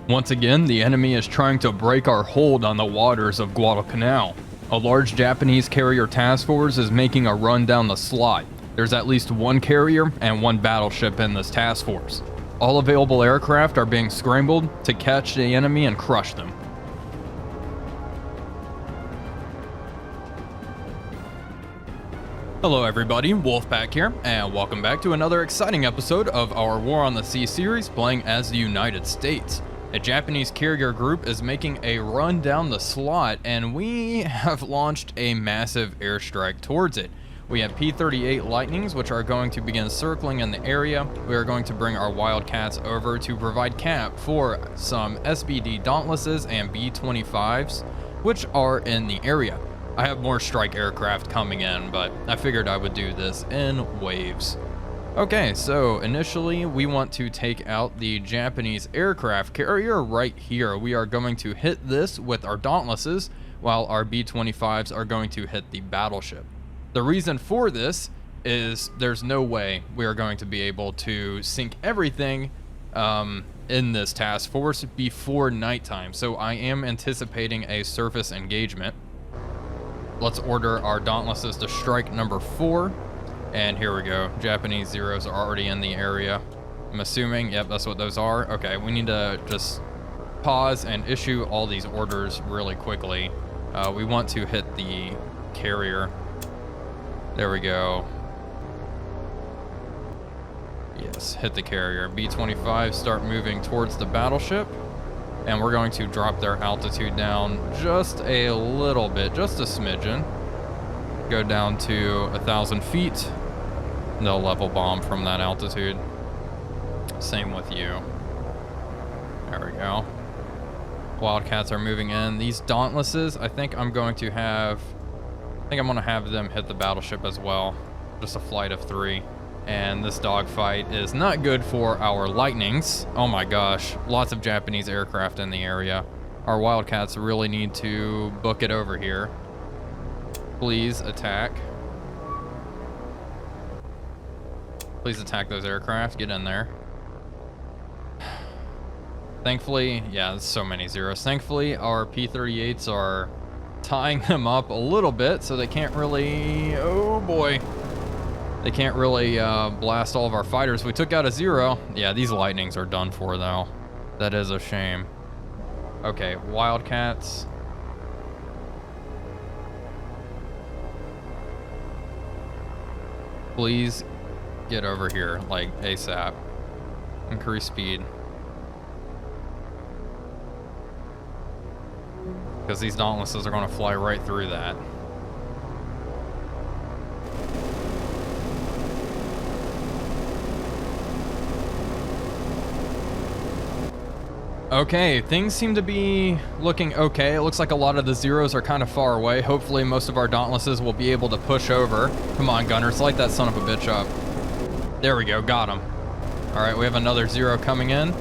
Once again, the enemy is trying to break our hold on the waters of Guadalcanal. A large Japanese carrier task force is making a run down the slot. There's at least one carrier and one battleship in this task force. All available aircraft are being scrambled to catch the enemy and crush them. Hello everybody, Wolfpack here, and welcome back to another exciting episode of our War on the Sea series playing as the United States. A Japanese carrier group is making a run down the slot, and we have launched a massive airstrike towards it. We have P-38 Lightnings, which are going to begin circling in the area. We are going to bring our Wildcats over to provide cap for some SBD Dauntlesses and B-25s, which are in the area. I have more strike aircraft coming in, but I figured I would do this in waves. Okay, so initially we want to take out the Japanese aircraft carrier right here. We are going to hit this with our Dauntlesses, while our B-25s are going to hit the battleship. The reason for this is there's no way we are going to be able to sink everything in this task force before nighttime, so I am anticipating a surface engagement. Let's order our Dauntlesses to strike number 4. And here we go. Japanese Zeros are already in the area. I'm assuming, yep, that's what those are. Okay, we need to just pause and issue all these orders really quickly. We want to hit the carrier. There we go. Yes, hit the carrier. B-25 start moving towards the battleship. And we're going to drop their altitude down just a little bit, just a smidgen. Go down to 1,000 feet. They'll level bomb from that altitude. Same with you. There we go. Wildcats are moving in. These Dauntlesses, I think I'm going to have them hit the battleship as well. Just a flight of 3. And this dogfight is not good for our Lightnings. Oh my gosh, lots of Japanese aircraft in the area. Our Wildcats really need to book it over here. Please attack. Please attack those aircraft. Get in there. Thankfully, yeah, there's so many zeros. Thankfully, our P-38s are tying them up a little bit, so they can't really... Oh boy. They can't really blast all of our fighters. We took out a 0. Yeah, these Lightnings are done for, though. That is a shame. Okay, Wildcats. Please get over here, like, ASAP. Increase speed. Because these Dauntlesses are going to fly right through that. Okay, things seem to be looking okay. It looks like a lot of the Zeros are kind of far away. Hopefully most of our Dauntlesses will be able to push over. Come on, gunners, light that son of a bitch up. There we go, got him. All right, we have another 0 coming in.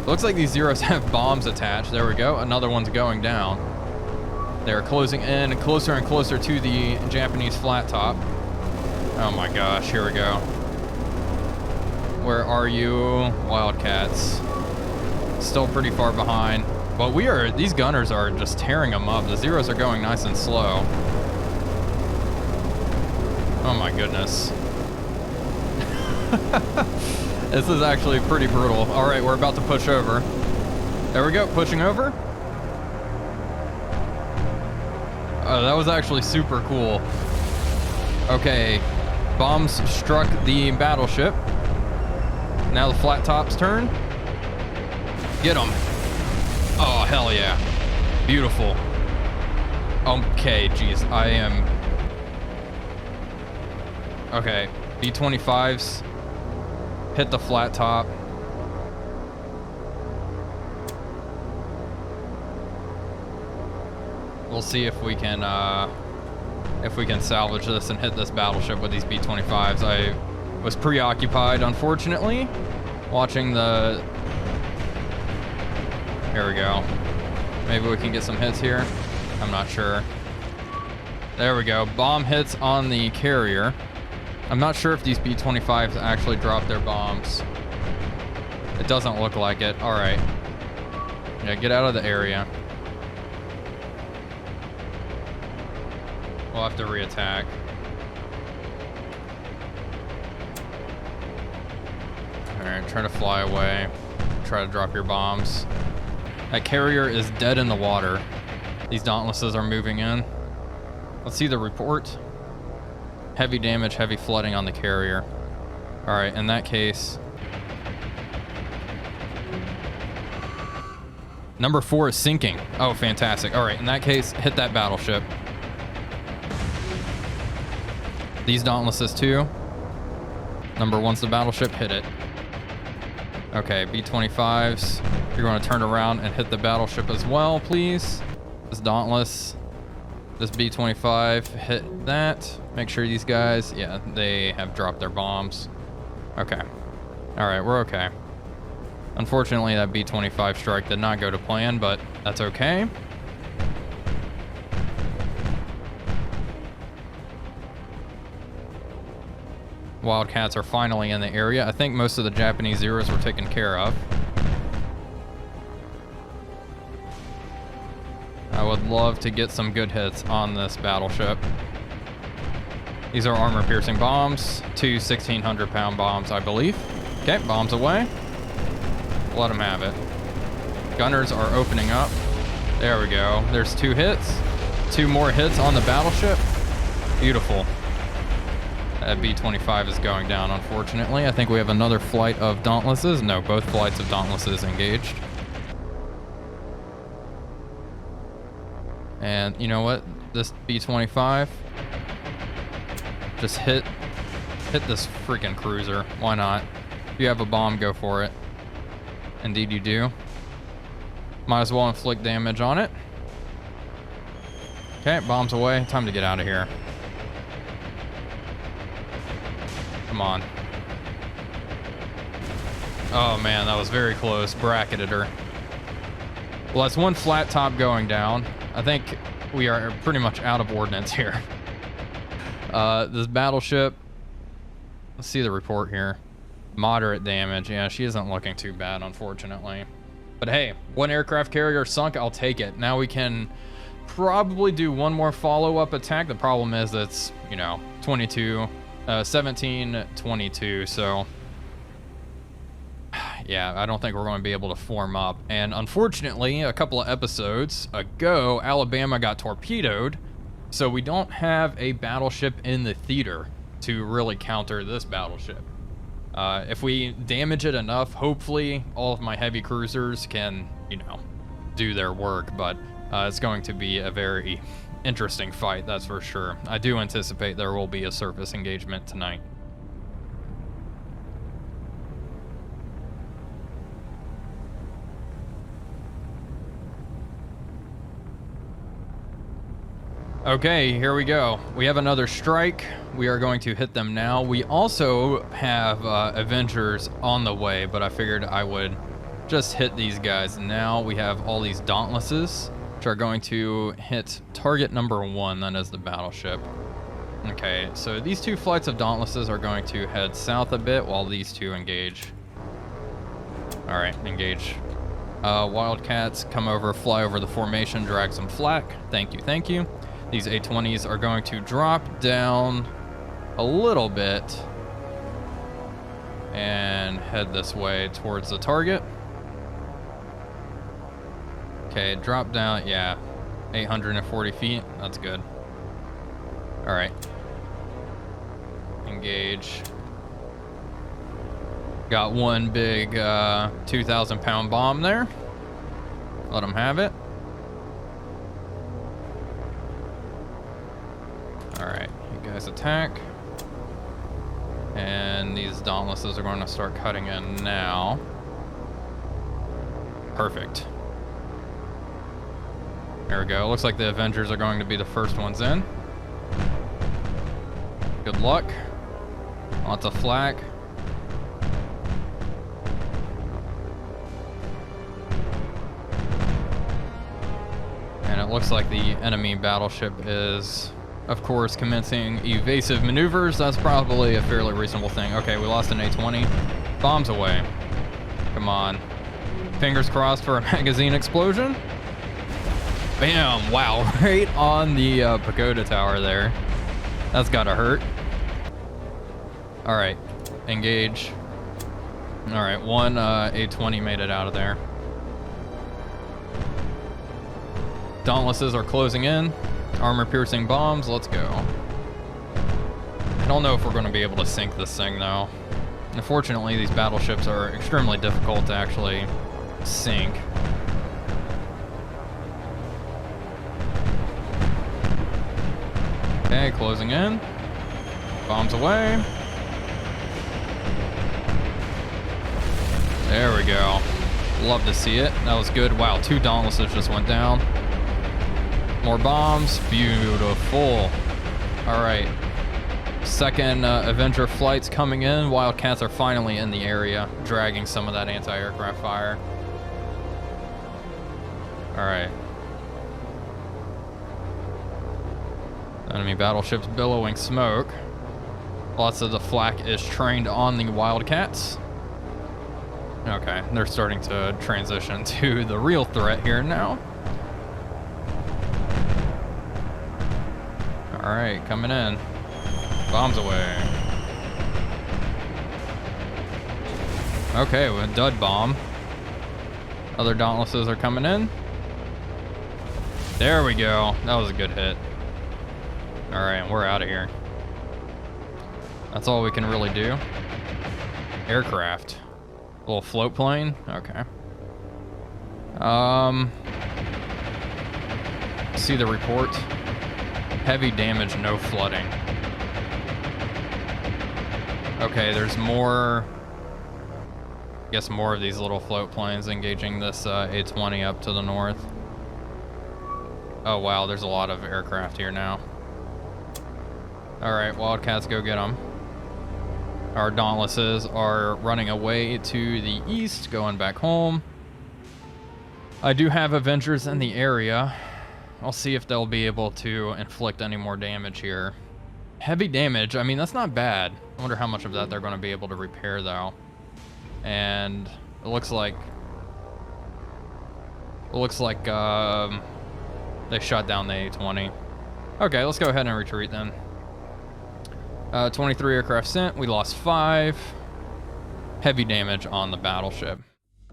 Looks like these Zeros have bombs attached. There we go, another one's going down. They're closing in closer and closer to the Japanese flat top. Oh my gosh, here we go. Where are you, Wildcats? Still pretty far behind, but these gunners are just tearing them up. The Zeros are going nice and slow. Oh my goodness. This is actually pretty brutal. All right, we're about to push over. There we go, pushing over. Oh, that was actually super cool. Okay, bombs struck the battleship. Now the flat top's turn. Get them. Oh, hell yeah. Beautiful. Okay, geez, I am... Okay, B-25s. Hit the flat top. We'll see if we can salvage this and hit this battleship with these B-25s. I was preoccupied, unfortunately, watching the... Here we go. Maybe we can get some hits here. I'm not sure. There we go. Bomb hits on the carrier. I'm not sure if these B-25s actually drop their bombs. It doesn't look like it. All right. Yeah, get out of the area. We'll have to reattack. Alright, try to fly away. Try to drop your bombs. That carrier is dead in the water. These Dauntlesses are moving in. Let's see the report. Heavy damage, heavy flooding on the carrier. Alright, in that case... Number 4 is sinking. Oh, fantastic. Alright, in that case, hit that battleship. These Dauntlesses too. Number 1's the battleship, hit it. Okay, B-25s. You're going to turn around and hit the battleship as well, please. This Dauntless. This B-25, hit that. Make sure these guys, yeah, they have dropped their bombs. Okay. Alright, we're okay. Unfortunately, that B-25 strike did not go to plan, but that's okay. Wildcats are finally in the area. I think most of the Japanese Zeros were taken care of. I would love to get some good hits on this battleship. These are armor-piercing bombs. 2 1,600-pound bombs, I believe. Okay, bombs away. Let them have it. Gunners are opening up. There we go. There's 2 hits. 2 more hits on the battleship. Beautiful. That B-25 is going down, unfortunately. I think we have another flight of Dauntlesses. No, both flights of Dauntlesses engaged. And you know what? This B-25, just hit this freaking cruiser. Why not? If you have a bomb, go for it. Indeed you do. Might as well inflict damage on it. Okay, bombs away. Time to get out of here. Come on. Oh man, that was very close. Bracketed her. Well, that's 1 flat top going down. I think we are pretty much out of ordnance here. This battleship, let's see the report here. Moderate damage. Yeah, she isn't looking too bad, unfortunately. But hey, 1 aircraft carrier sunk, I'll take it. Now we can probably do 1 more follow-up attack. The problem is it's, you know, 17-22, so yeah, I don't think we're going to be able to form up. And unfortunately, a couple of episodes ago, Alabama got torpedoed, so we don't have a battleship in the theater to really counter this battleship. If we damage it enough, hopefully all of my heavy cruisers can, you know, do their work, but it's going to be a very interesting fight, that's for sure. I do anticipate there will be a surface engagement tonight. Okay, here we go. We have another strike. We are going to hit them now. We also have Avengers on the way, but I figured I would just hit these guys now. We have all these Dauntlesses, which are going to hit target number 1, that is the battleship. Okay, so these 2 flights of Dauntlesses are going to head south a bit while these 2 engage. All right, engage. Wildcats come over, fly over the formation, drag some flak. Thank you, thank you. These A-20s are going to drop down a little bit and head this way towards the target. Okay, drop down, yeah, 840 feet, that's good. All right, engage. Got 1 big 2,000-pound bomb there. Let them have it. All right, you guys attack. And these Dauntlesses are going to start cutting in now. Perfect. There we go. Looks like the Avengers are going to be the first ones in. Good luck. Lots of flak. And it looks like the enemy battleship is, of course, commencing evasive maneuvers. That's probably a fairly reasonable thing. Okay, we lost an A-20. Bombs away. Come on. Fingers crossed for a magazine explosion. Bam! Wow, right on the pagoda tower there. That's gotta hurt. All right, engage. All right, one A20 made it out of there. Dauntlesses are closing in. Armor-piercing bombs, let's go. I don't know if we're gonna be able to sink this thing though. Unfortunately, these battleships are extremely difficult to actually sink. Okay, closing in. Bombs away. There we go. Love to see it. That was good. Wow, 2 Dauntlesses just went down. More bombs. Beautiful. All right. Second Avenger flight's coming in. Wildcats are finally in the area, dragging some of that anti-aircraft fire. All right. Enemy battleships billowing smoke. Lots of the flak is trained on the Wildcats. Okay, they're starting to transition to the real threat here now. All right, coming in. Bombs away. Okay, with a dud bomb. Other Dauntlesses are coming in. There we go. That was a good hit. All right, we're out of here. That's all we can really do. Aircraft. A little float plane. Okay. See the report. Heavy damage, no flooding. Okay, there's more. I guess more of these little float planes engaging this A20 up to the north. Oh wow, there's a lot of aircraft here now. All right, Wildcats, go get them. Our Dauntlesses are running away to the east, going back home. I do have Avengers in the area. I'll see if they'll be able to inflict any more damage here. Heavy damage, I mean, that's not bad. I wonder how much of that they're going to be able to repair, though. And it looks like they shot down the A20. Okay, let's go ahead and retreat then. 23 aircraft sent. We lost 5. Heavy damage on the battleship.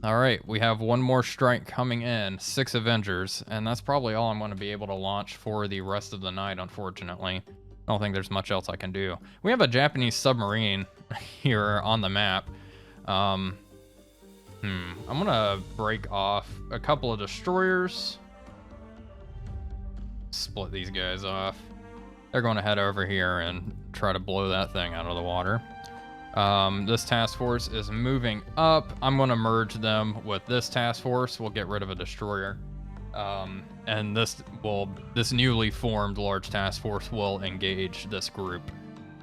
All right, we have one more strike coming in. 6 Avengers, and that's probably all I'm going to be able to launch for the rest of the night, unfortunately. I don't think there's much else I can do. We have a Japanese submarine here on the map. I'm gonna break off a couple of destroyers. Split these guys off. They're going to head over here and try to blow that thing out of the water. This task force is moving up. I'm going to merge them with this task force. We'll get rid of a destroyer. And this newly formed large task force will engage this group.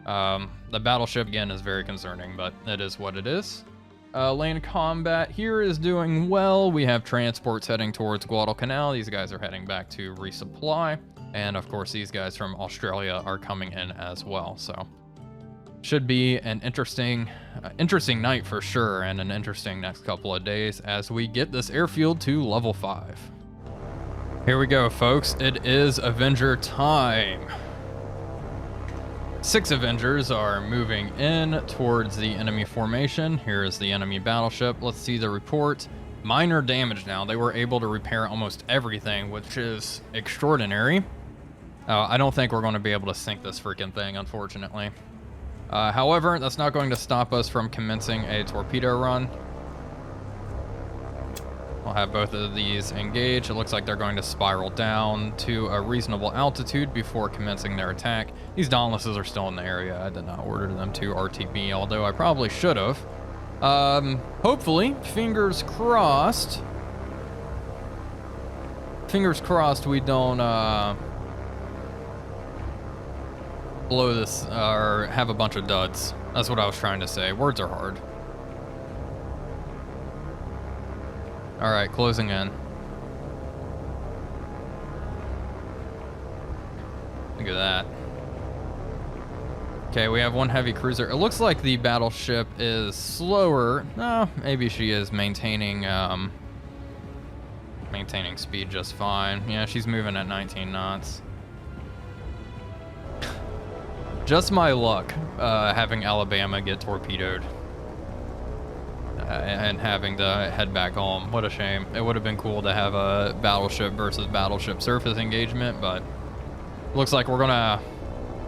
The battleship, again, is very concerning, but it is what it is. Land combat here is doing well. We have transports heading towards Guadalcanal. These guys are heading back to resupply. And of course, these guys from Australia are coming in as well. So should be an interesting night for sure, and an interesting next couple of days as we get this airfield to level 5. Here we go, folks. It is Avenger time. 6 Avengers are moving in towards the enemy formation. Here is the enemy battleship. Let's see the report. Minor damage now. They were able to repair almost everything, which is extraordinary. I don't think we're going to be able to sink this freaking thing, unfortunately. However, that's not going to stop us from commencing a torpedo run. I'll have both of these engage. It looks like they're going to spiral down to a reasonable altitude before commencing their attack. These Dauntlesses are still in the area. I did not order them to RTB, although I probably should have. Hopefully, fingers crossed. Fingers crossed we don't blow this or have a bunch of duds. That's what I was trying to say. Words are hard. All right, closing in. Look at that. Okay, we have one heavy cruiser. It looks like the battleship is slower. No, maybe she is maintaining Maintaining speed just fine. Yeah, she's moving at 19 knots. Just my luck, having Alabama get torpedoed. And having to head back home. What a shame. It would have been cool to have a battleship versus battleship surface engagement, but looks like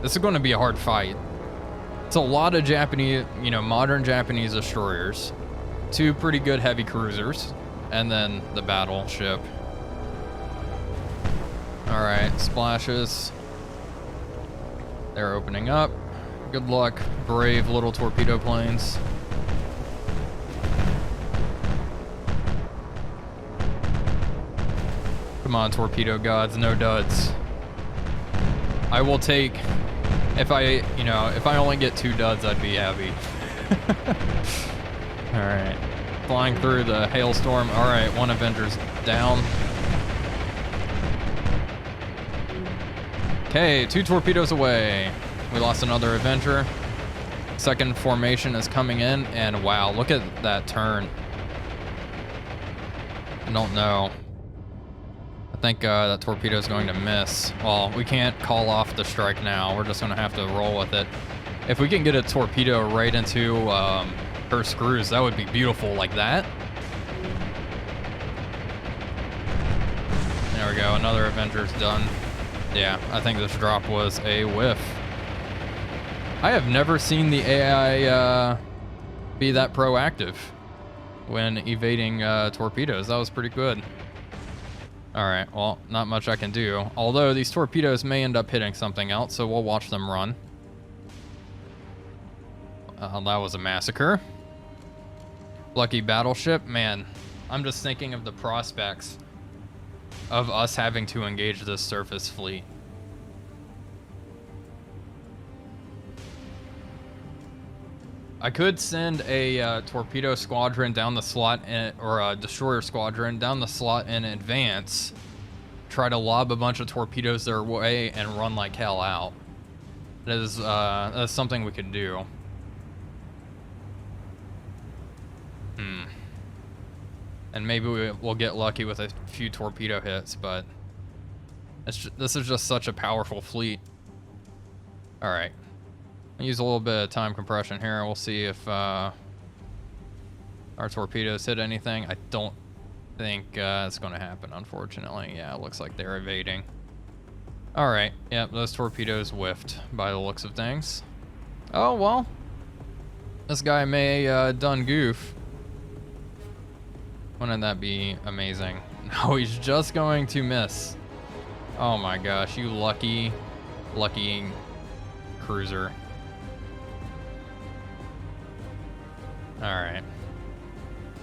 this is gonna be a hard fight. It's a lot of Japanese, you know, modern Japanese destroyers, 2 pretty good heavy cruisers, and then the battleship. All right, splashes. They're opening up. Good luck, brave little torpedo planes. Come on, torpedo gods, no duds. I will take, if I only get 2 duds, I'd be happy. All right, flying through the hailstorm. All right, 1 Avenger's down. Okay, 2 torpedoes away. We lost another Avenger. Second formation is coming in, and wow, look at that turn. I don't know. I think that torpedo is going to miss. Well, we can't call off the strike now. We're just going to have to roll with it. If we can get a torpedo right into her screws, that would be beautiful like that. There we go. Another Avenger's done. Yeah, I think this drop was a whiff. I have never seen the AI be that proactive when evading torpedoes. That was pretty good. All right, well, not much I can do. Although these torpedoes may end up hitting something else, so we'll watch them run. That was a massacre. Lucky battleship. Man, I'm just thinking of the prospects of us having to engage this surface fleet. I could send a torpedo squadron down the slot, or a destroyer squadron down the slot in advance, try to lob a bunch of torpedoes their way, and run like hell out. That's something we could do. And maybe we'll get lucky with a few torpedo hits, but this is just such a powerful fleet. All right. I'll use a little bit of time compression here, and we'll see if our torpedoes hit anything. I don't think it's going to happen, unfortunately. Yeah, it looks like they're evading. All right. Yep, those torpedoes whiffed by the looks of things. Oh, well. This guy may done goof. Wouldn't that be amazing? No, he's just going to miss. Oh my gosh, you lucky cruiser. Alright.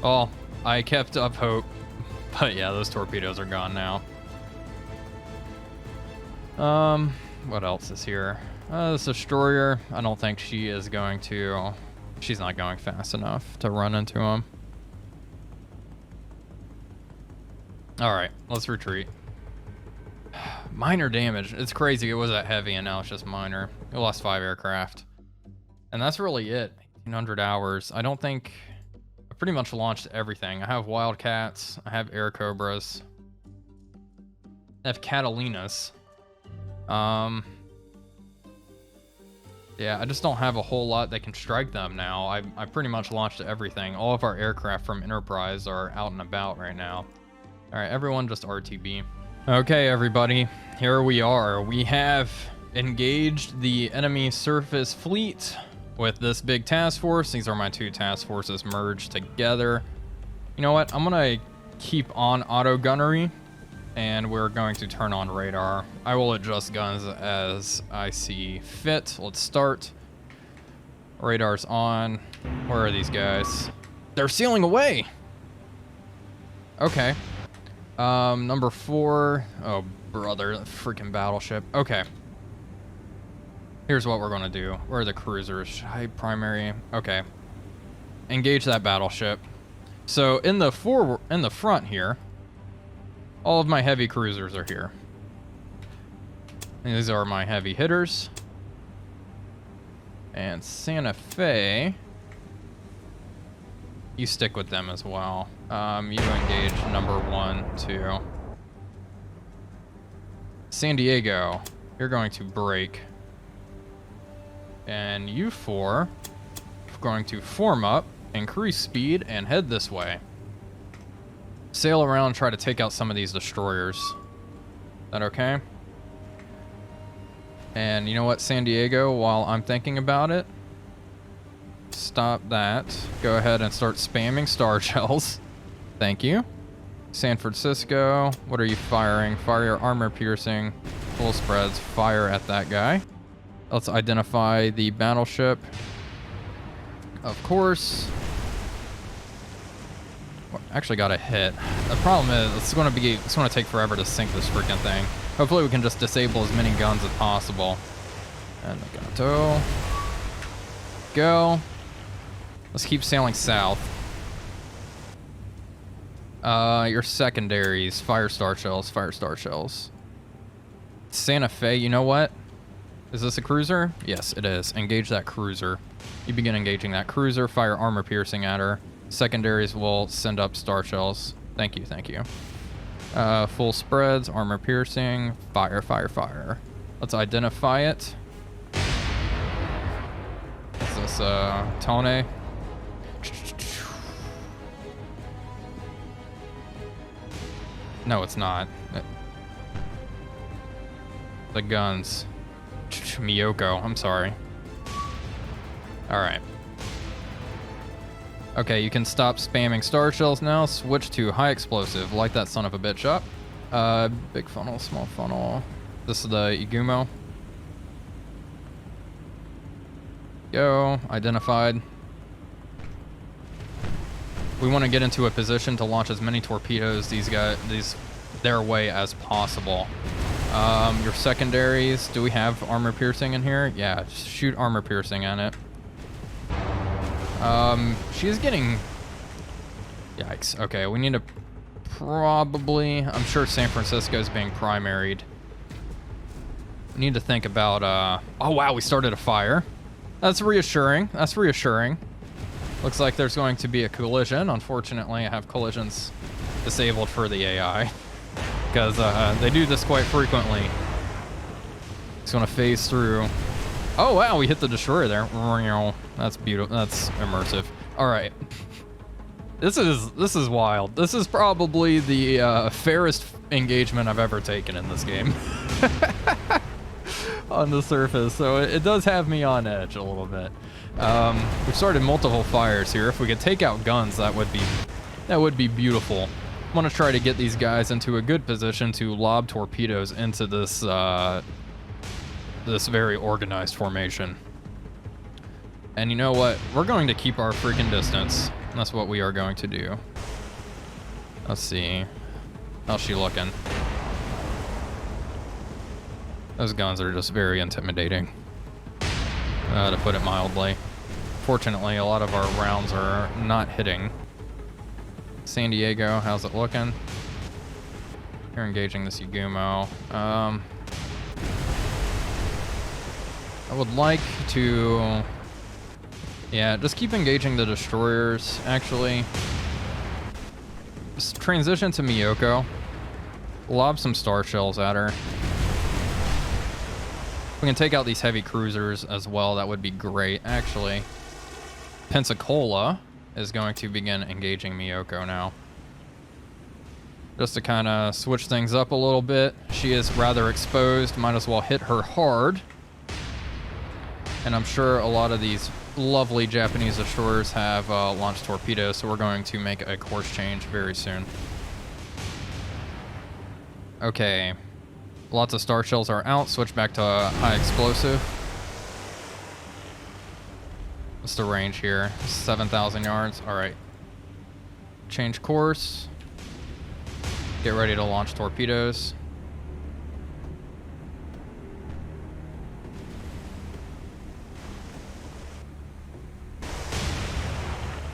Well, I kept up hope. But yeah, those torpedoes are gone now. What else is here? This destroyer. I don't think she is going to... She's not going fast enough to run into him. Alright, let's retreat. Minor damage. It's crazy. It was that heavy and now it's just minor. We lost 5 aircraft. And that's really it. 1,800 hours. I don't think... I pretty much launched everything. I have Wildcats. I have Air Cobras. I have Catalinas. Yeah, I just don't have a whole lot that can strike them now. I pretty much launched everything. All of our aircraft from Enterprise are out and about right now. All right, everyone just RTB. Okay, everybody, here we are. We have engaged the enemy surface fleet with this big task force. These are my 2 task forces merged together. You know what? I'm gonna keep on auto gunnery, and we're going to turn on radar. I will adjust guns as I see fit. Let's start. Radar's on. Where are these guys? They're sealing away. Okay. Number 4. Oh, brother, freaking battleship. Okay. Here's what we're gonna do. Where are the cruisers? High primary. Okay. Engage that battleship. So in the front here, all of my heavy cruisers are here. And these are my heavy hitters. And Santa Fe. You stick with them as well. You engage number 1, 2. San Diego, you're going to break. And you 4 are going to form up, increase speed, and head this way. Sail around and try to take out some of these destroyers. Is that okay? And you know what, San Diego, while I'm thinking about it, stop that. Go ahead and start spamming star shells. Thank you. San Francisco, what are you firing? Fire your armor piercing. Full spreads, fire at that guy. Let's identify the battleship. Of course. Actually got a hit. The problem is it's going to take forever to sink this freaking thing. Hopefully we can just disable as many guns as possible. And we're gonna tow. Go. Let's keep sailing south. Your secondaries, fire star shells, fire star shells. Santa Fe, you know what? Is this a cruiser? Yes, it is. Engage that cruiser. You begin engaging that cruiser, fire armor piercing at her. Secondaries will send up star shells. Thank you, thank you. Full spreads, armor piercing, fire, fire, fire. Let's identify it. Is this Tone? No, it's not. The guns. Miyoko, I'm sorry. Alright. Okay, you can stop spamming star shells now. Switch to high explosive. Light that son of a bitch up. Big funnel, small funnel. This is the Igumo. Go. Identified. We want to get into a position to launch as many torpedoes their way as possible. Your secondaries. Do we have armor piercing in here? Yeah, shoot armor piercing on it. She is getting... Yikes. Okay, we need to probably... I'm sure San Francisco is being primaried. We need to think about... Oh, wow, we started a fire. That's reassuring. That's reassuring. Looks like there's going to be a collision. Unfortunately, I have collisions disabled for the AI. Because they do this quite frequently. It's going to phase through... Oh, wow, we hit the destroyer there. That's beautiful. That's immersive. All right. This is wild. This is probably the fairest engagement I've ever taken in this game. On the surface, so it does have me on edge a little bit. We've started multiple fires here. If we could take out guns, that would be beautiful. I want to try to get these guys into a good position to lob torpedoes into this this very organized formation. And you know what? We're going to keep our freaking distance. That's what we are going to do. Let's see. How's she looking? Those guns are just very intimidating, to put it mildly. Fortunately, a lot of our rounds are not hitting. San Diego, how's it looking? You're engaging this Igumo. I would like to... Yeah, just keep engaging the destroyers, actually. Just transition to Miyoko. Lob some star shells at her. We can take out these heavy cruisers as well. That would be great, actually. Pensacola is going to begin engaging Miyoko now. Just to kind of switch things up a little bit. She is rather exposed. Might as well hit her hard. And I'm sure a lot of these lovely Japanese destroyers have launched torpedoes, so we're going to make a course change very soon. Okay. Lots of star shells are out. Switch back to high explosive. What's the range here? 7,000 yards. All right. Change course. Get ready to launch torpedoes.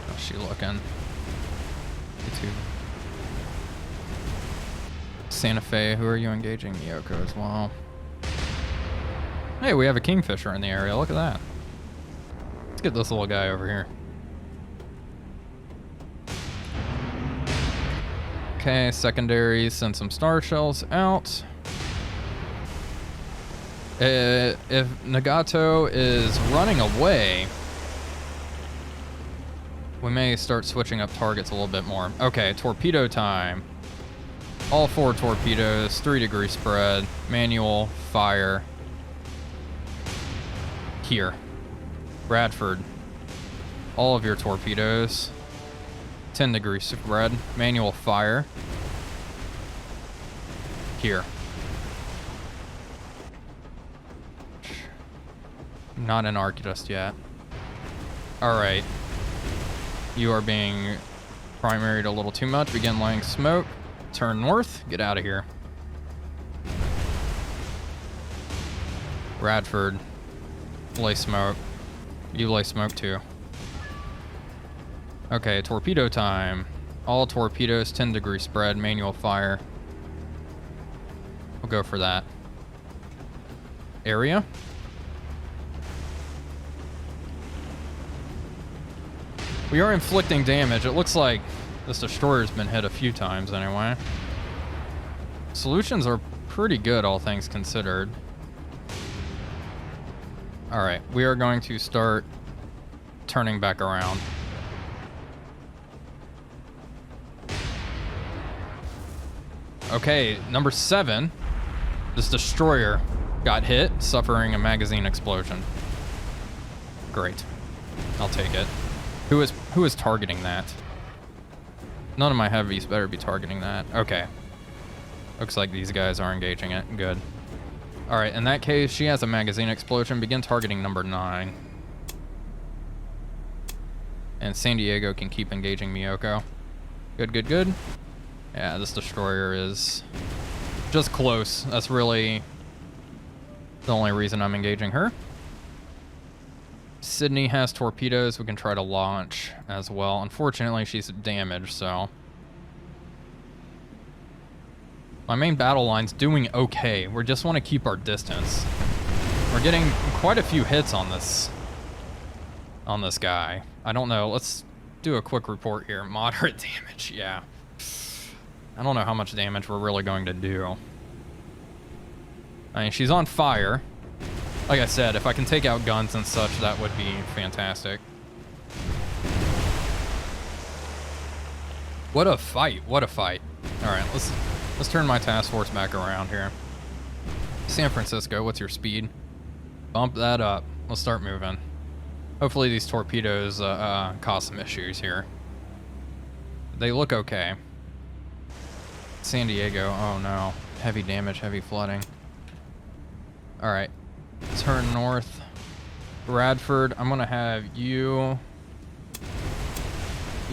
How's she looking? Santa Fe, who are you engaging? Miyoko as well. Hey, we have a Kingfisher in the area. Look at that. Let's get this little guy over here. Okay, secondary, send some star shells out. If Nagato is running away, we may start switching up targets a little bit more. Okay, torpedo time. All 4 torpedoes, 3-degree spread, manual, fire. Here. Bradford. All of your torpedoes. 10-degree spread, manual fire. Here. Not an arc just yet. Alright. You are being primaried a little too much. Begin laying smoke. Turn north. Get out of here. Bradford. Lay smoke. You lay smoke too. Okay, torpedo time. All torpedoes, 10-degree spread, manual fire. We'll go for that. Area. We are inflicting damage. It looks like this destroyer's been hit a few times anyway. Solutions are pretty good, all things considered. Alright, we are going to start turning back around. Okay, number 7. This destroyer got hit, suffering a magazine explosion. Great. I'll take it. Who is targeting that? None of my heavies better be targeting that. Okay. Looks like these guys are engaging it. Good. Alright, in that case, she has a magazine explosion. Begin targeting number 9. And San Diego can keep engaging Miyoko. Good, good, good. Yeah, this destroyer is just close. That's really the only reason I'm engaging her. Sydney has torpedoes we can try to launch as well. Unfortunately, she's damaged, so... My main battle line's doing okay. We just want to keep our distance. We're getting quite a few hits on this guy. I don't know. Let's do a quick report here. Moderate damage, yeah. I don't know how much damage we're really going to do. I mean, she's on fire. Like I said, if I can take out guns and such, that would be fantastic. What a fight. What a fight. Alright, let's turn my task force back around here. San Francisco, what's your speed? Bump that up. Let's start moving. Hopefully these torpedoes cause some issues here. They look okay. San Diego, oh no. Heavy damage, heavy flooding. Alright. Turn north. Bradford, I'm gonna have you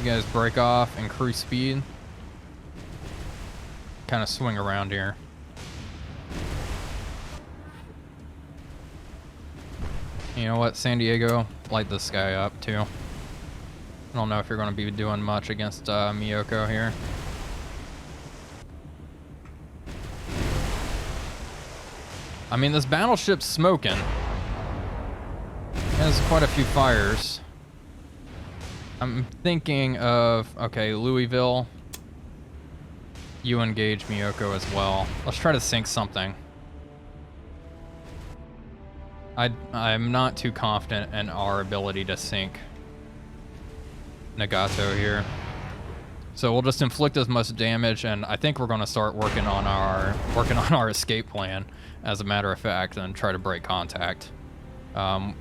guys break off, increase speed. Kind of swing around here. You know what, San Diego, light this guy up too. I don't know if you're gonna be doing much against Miyoko here. I mean, this battleship's smoking. It has quite a few fires. I'm thinking of, okay, Louisville. You engage Miyoko as well. Let's try to sink something. I'm not too confident in our ability to sink Nagato here. So we'll just inflict as much damage, and I think we're going to start working on our escape plan, as a matter of fact, and try to break contact.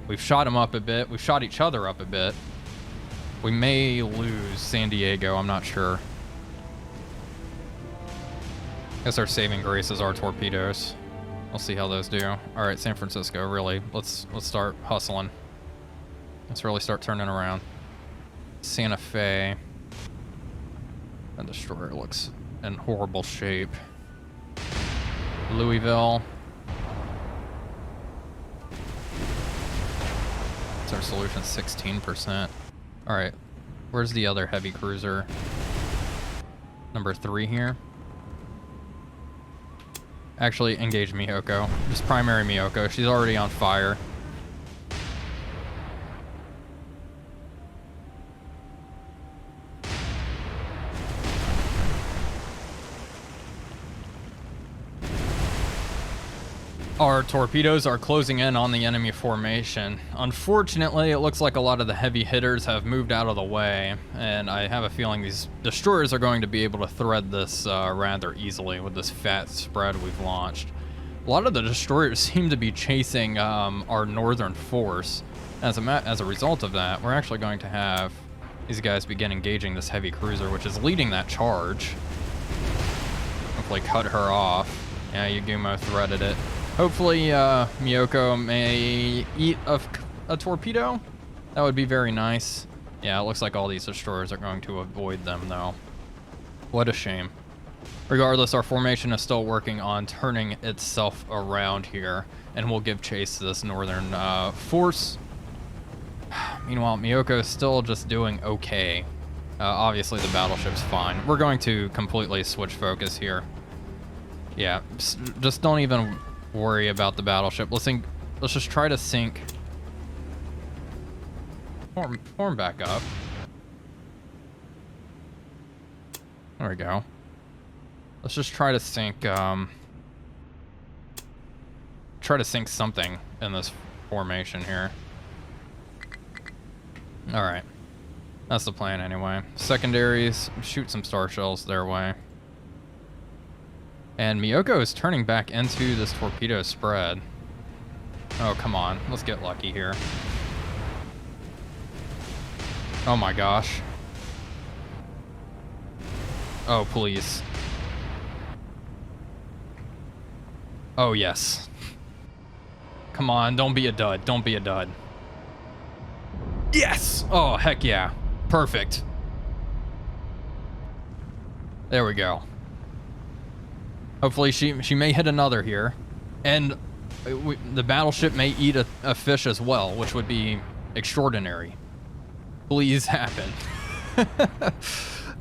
We've shot him up a bit. We've shot each other up a bit. We may lose San Diego. I'm not sure. I guess our saving grace is our torpedoes. We'll see how those do. All right, San Francisco. Really, let's start hustling. Let's really start turning around. Santa Fe. That destroyer looks in horrible shape. Louisville. What's our solution? 16%. All right, where's the other heavy cruiser? Number 3 here. Actually, engage Miyoko. Just primary Miyoko. She's already on fire. Our torpedoes are closing in on the enemy formation. Unfortunately, it looks like a lot of the heavy hitters have moved out of the way, and I have a feeling these destroyers are going to be able to thread this rather easily with this fat spread we've launched. A lot of the destroyers seem to be chasing our northern force. As a result of that, we're actually going to have these guys begin engaging this heavy cruiser, which is leading that charge. Hopefully cut her off. Yeah, Yagumo threaded it. Hopefully, Miyoko may eat a torpedo. That would be very nice. Yeah, it looks like all these destroyers are going to avoid them, though. What a shame. Regardless, our formation is still working on turning itself around here, and we'll give chase to this northern force. Meanwhile, Miyoko is still just doing okay. Obviously, the battleship's fine. We're going to completely switch focus here. Yeah, just don't even worry about the battleship. Let's just try to sink. Form back up. There we go. Let's just try to sink. Try to sink something in this formation here. All right, that's the plan anyway. Secondaries, shoot some star shells their way. And Miyoko is turning back into this torpedo spread. Oh, come on. Let's get lucky here. Oh my gosh. Oh, please. Oh, yes. Come on, don't be a dud. Don't be a dud. Yes! Oh, heck yeah. Perfect. There we go. Hopefully she may hit another here, and the battleship may eat a fish as well, which would be extraordinary. Please happen.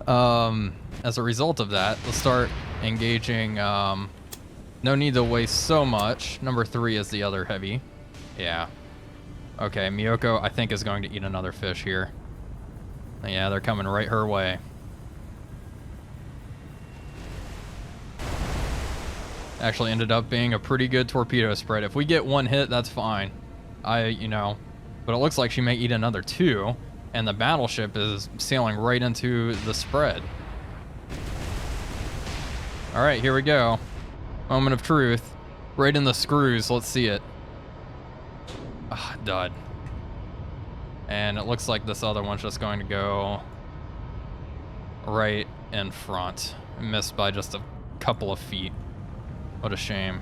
As a result of that, let's start engaging. No need to waste so much. Number 3 is the other heavy. Yeah. Okay, Miyoko, I think, is going to eat another fish here. Yeah, they're coming right her way. Actually ended up being a pretty good torpedo spread. If we get one hit, that's fine. But it looks like she may eat another 2, and the battleship is sailing right into the spread. All right, here we go. Moment of truth. Right in the screws. Let's see it. Ah, dud. And it looks like this other one's just going to go right in front. Missed by just a couple of feet. What a shame.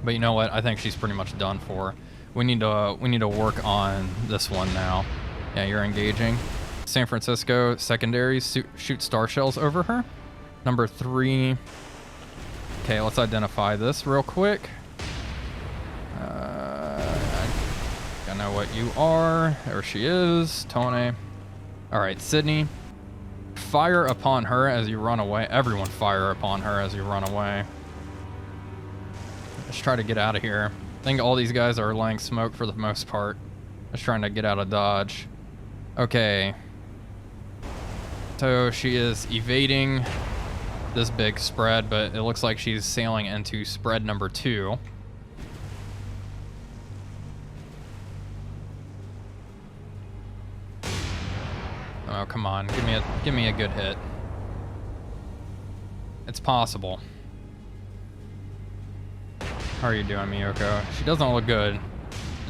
But you know what? I think she's pretty much done for. We need to work on this one now. Yeah, you're engaging. San Francisco secondaries, shoot star shells over her. Number 3. Okay, let's identify this real quick. I know what you are. There she is. Tone. All right, Sydney. Fire upon her as you run away. Everyone fire upon her as you run away. Let's try to get out of here. I think all these guys are laying smoke for the most part. Just trying to get out of Dodge. Okay. So she is evading this big spread, but it looks like she's sailing into spread number 2. Oh, come on. Give me a good hit. It's possible. How are you doing, Miyoko? She doesn't look good.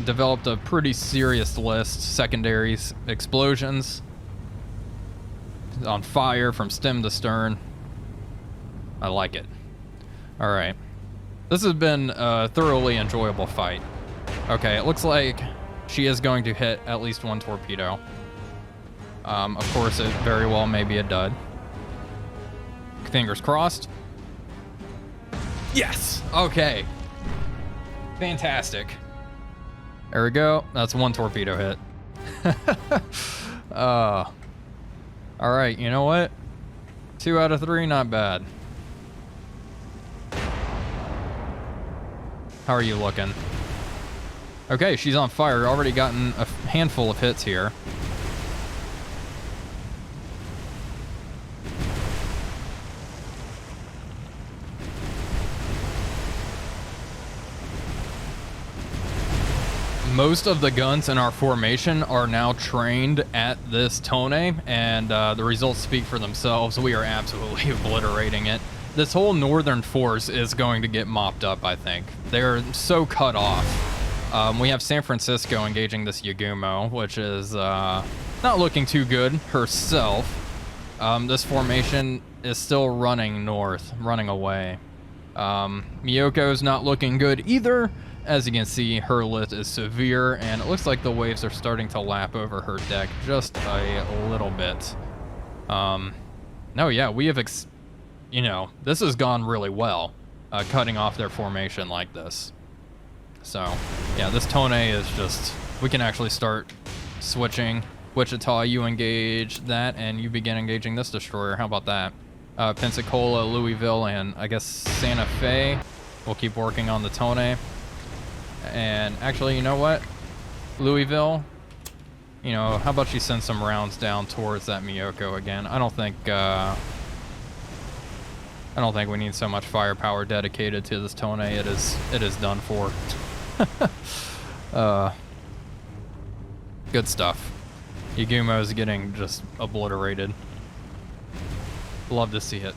Developed a pretty serious list. Secondaries, explosions, on fire from stem to stern. I like it. All right. This has been a thoroughly enjoyable fight. Okay, it looks like she is going to hit at least one torpedo. Of course, it very well may be a dud. Fingers crossed. Yes! Okay. Fantastic. There we go. That's one torpedo hit. All right, you know what? 2 out of 3, not bad. How are you looking? Okay, she's on fire. Already gotten a handful of hits here. most of the guns in our formation are now trained at this Tone, and the results speak for themselves. We are absolutely obliterating it. This whole northern force is going to get mopped up, I think. They're so cut off. We have San Francisco engaging this Yagumo, which is not looking too good herself. This formation is still running north, running away. Miyoko's not looking good either. As you can see, her lit is severe, and it looks like the waves are starting to lap over her deck just a little bit. No, yeah, we have, you know, this has gone really well, cutting off their formation like this. So, yeah, this Tone is just, we can actually start switching. Wichita, you engage that, and you begin engaging this destroyer. How about that? Pensacola, Louisville, and I guess Santa Fe. We'll keep working on the Tone. And actually, you know what? Louisville, you know, how about you send some rounds down towards that Miyoko again? I don't think we need so much firepower dedicated to this Tone. It is done for. Good stuff. Yagumo is getting just obliterated. Love to see it.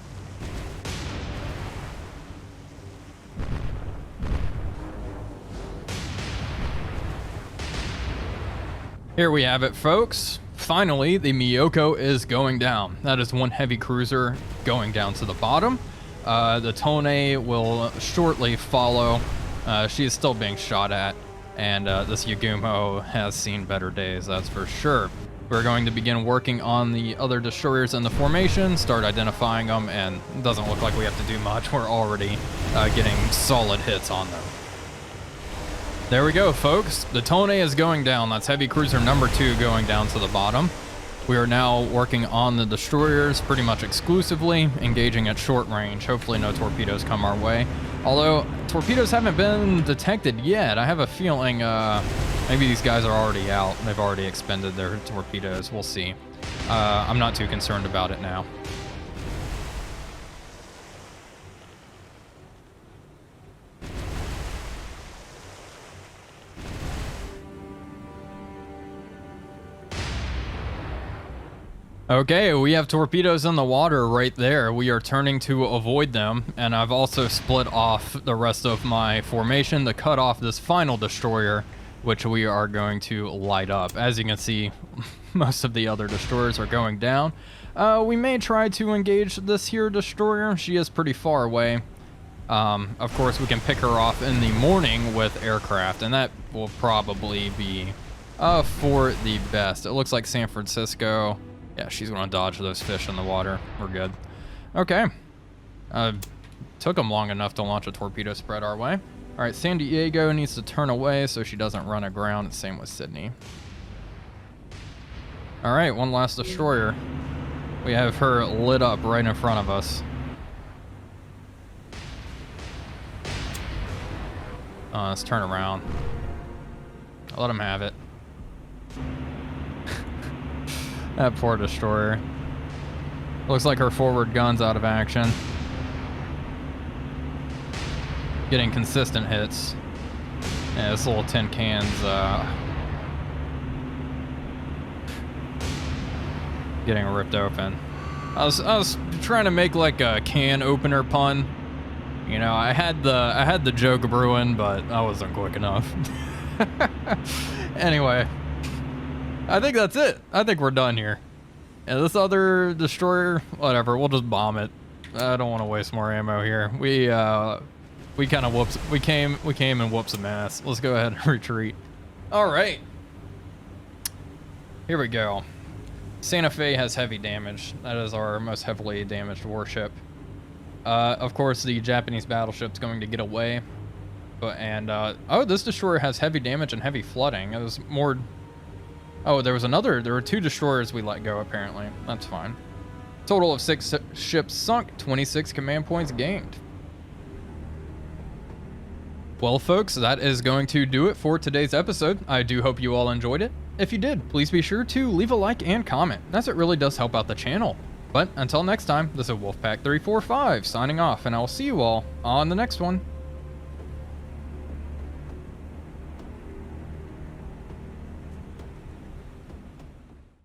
Here we have it, folks. Finally, the Miyoko is going down. That is one heavy cruiser going down to the bottom. The Tone will shortly follow. She is still being shot at, and this Yagumo has seen better days, that's for sure. We're going to begin working on the other destroyers in the formation, start identifying them, and it doesn't look like we have to do much. We're already getting solid hits on them. There we go, folks. The Tone is going down. That's heavy cruiser number 2 going down to the bottom. We are now working on the destroyers pretty much exclusively, engaging at short range. Hopefully no torpedoes come our way. Although, torpedoes haven't been detected yet. I have a feeling maybe these guys are already out. They've already expended their torpedoes. We'll see. I'm not too concerned about it now. Okay, we have torpedoes in the water right there. We are turning to avoid them, and I've also split off the rest of my formation to cut off this final destroyer, which we are going to light up. As you can see, most of the other destroyers are going down. We may try to engage this here destroyer. She is pretty far away. Of course, we can pick her off in the morning with aircraft, and that will probably be for the best. It looks like San Francisco. Yeah, she's going to dodge those fish in the water. We're good. Okay. Took them long enough to launch a torpedo spread our way. All right, San Diego needs to turn away so she doesn't run aground. Same with Sydney. All right, one last destroyer. We have her lit up right in front of us. Let's turn around. I'll let him have it. That poor destroyer. Looks like her forward gun's out of action. Getting consistent hits. Yeah, this little tin can's getting ripped open. I was trying to make like a can opener pun. You know, I had the joke brewing, but I wasn't quick enough. Anyway. I think that's it. I think we're done here. And this other destroyer, whatever, we'll just bomb it. I don't want to waste more ammo here. We kind of whoops. We came and whooped some ass. Let's go ahead and retreat. All right. Here we go. Santa Fe has heavy damage. That is our most heavily damaged warship. Of course, the Japanese battleship's going to get away. Oh, this destroyer has heavy damage and heavy flooding. It was more. Oh, there were 2 destroyers we let go, apparently. That's fine. Total of 6 ships sunk, 26 command points gained. Well, folks, that is going to do it for today's episode. I do hope you all enjoyed it. If you did, please be sure to leave a like and comment, as it really does help out the channel. But until next time, this is Wulfy 345 signing off, and I will see you all on the next one.